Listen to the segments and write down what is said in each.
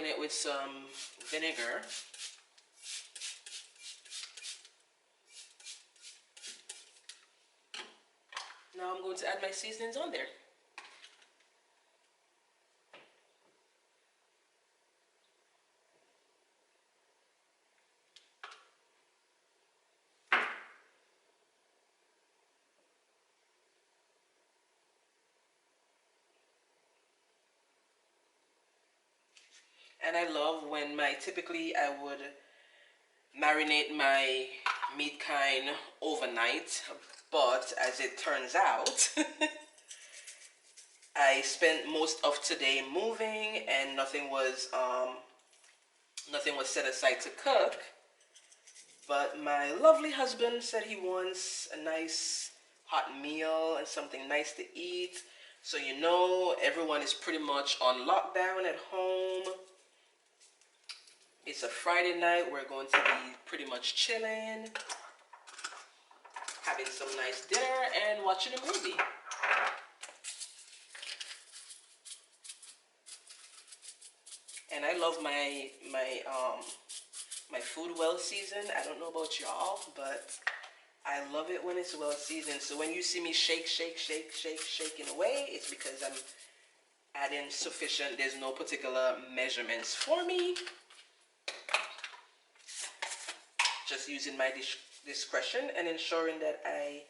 it with some vinegar. Now I'm going to add my seasonings on there. And I love when typically I would marinate my meat kind overnight, but as it turns out, I spent most of today moving and nothing was set aside to cook. But my lovely husband said he wants a nice hot meal and something nice to eat. So you know, everyone is pretty much on lockdown at home. It's a Friday night. We're going to be pretty much chilling, having some nice dinner and watching a movie. And I love my food well seasoned. I don't know about y'all, but I love it when it's well seasoned. So when you see me shaking away, it's because I'm adding sufficient. There's no particular measurements for me. Just using my discretion and ensuring that I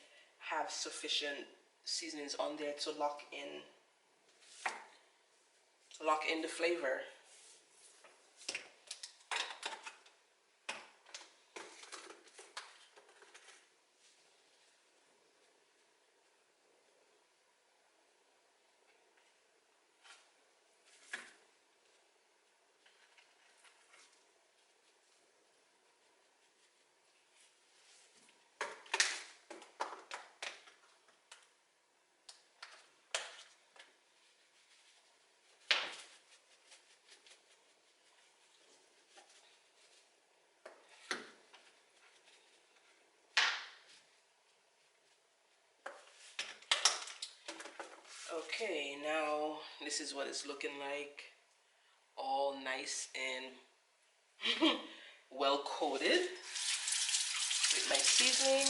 have sufficient seasonings on there to lock in the flavor. Okay, now this is what it's looking like. All nice and well coated with my seasoning.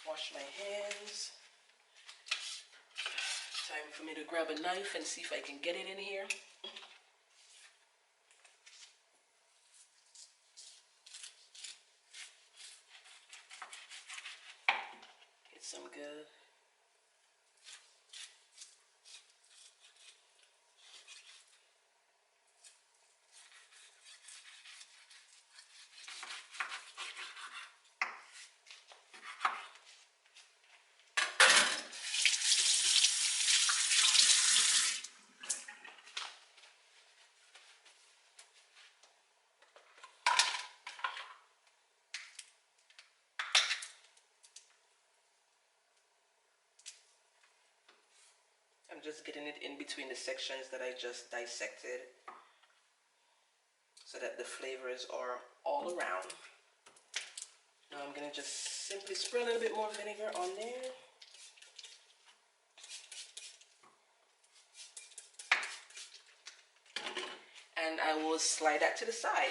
Wash my hands. Time for me to grab a knife and see if I can get it in here. Get some good. I'm just getting it in between the sections that I just dissected so that the flavors are all around. Now I'm going to just simply spray a little bit more vinegar on there. And I will slide that to the side.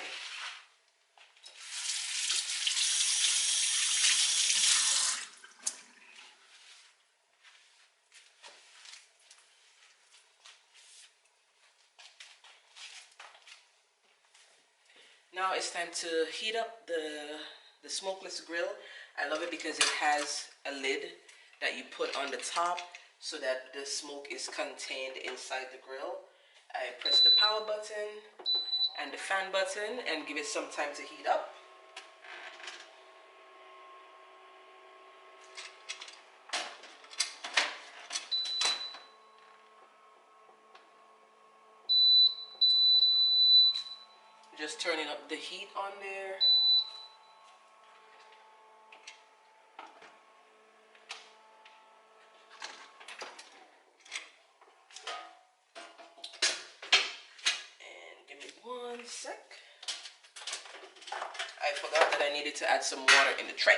Now it's time to heat up the smokeless grill. I love it because it has a lid that you put on the top so that the smoke is contained inside the grill. I press the power button and the fan button and give it some time to heat up. Just turning up the heat on there. And give me 1 sec. I forgot that I needed to add some water in the tray.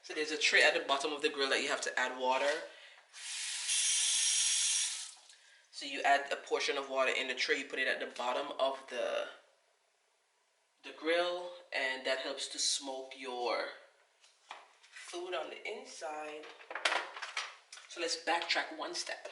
So there's a tray at the bottom of the grill that you have to add water. So you add a portion of water in the tray, you put it at the bottom of the grill, and that helps to smoke your food on the inside. So let's backtrack one step.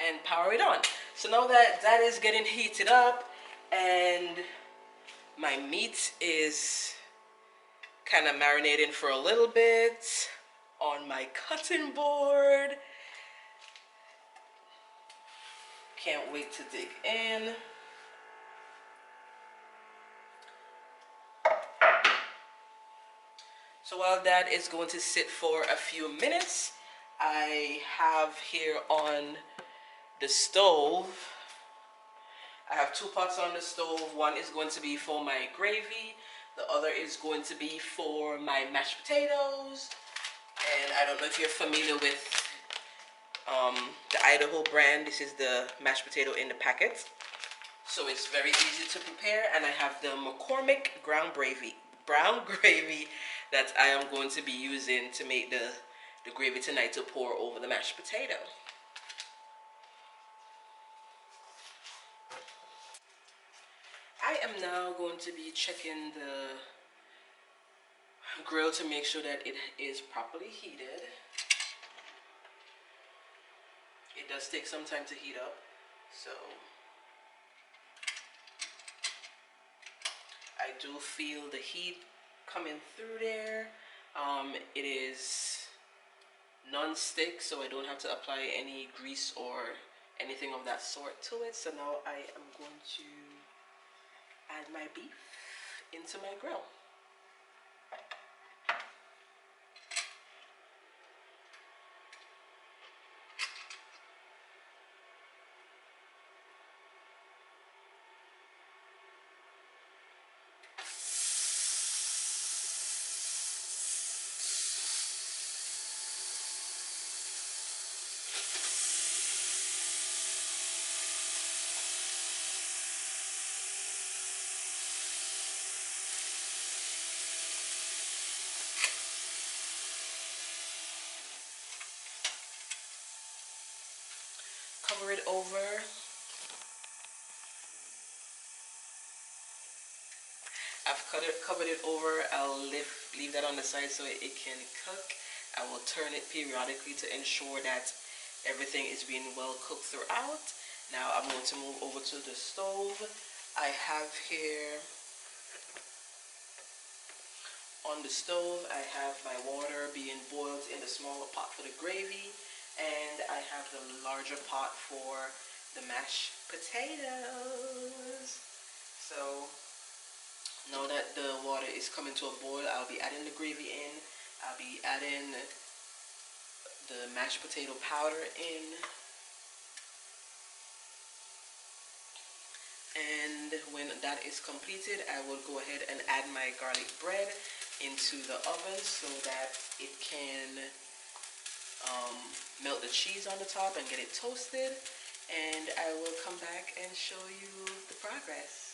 And power it on. So now that that is getting heated up and my meat is kind of marinating for a little bit on my cutting board, can't wait to dig in. So while that is going to sit for a few minutes, I have here on the stove, I have 2 pots on the stove. One is going to be for my gravy. The other is going to be for my mashed potatoes. And I don't know if you're familiar with the Idaho brand. This is the mashed potato in the packet. So it's very easy to prepare. And I have the McCormick brown gravy that I am going to be using to make the gravy tonight to pour over the mashed potato. I am now going to be checking the grill to make sure that it is properly heated. It does take some time to heat up, so I do feel the heat coming through there. It is non-stick, so I don't have to apply any grease or anything of that sort to it. So now I am going to add my beef into my grill. Cover it over. I've covered it over. I'll leave that on the side so it can cook. I will turn it periodically to ensure that everything is being well cooked throughout. Now I'm going to move over to the stove. I have here on the stove, I have my water being boiled in the smaller pot for the gravy, and I have the larger pot for the mashed potatoes. So now that the water is coming to a boil, I'll be adding the gravy in. I'll be adding the mashed potato powder in. And when that is completed, I will go ahead and add my garlic bread into the oven so that it can melt the cheese on the top and get it toasted. And I will come back and show you the progress.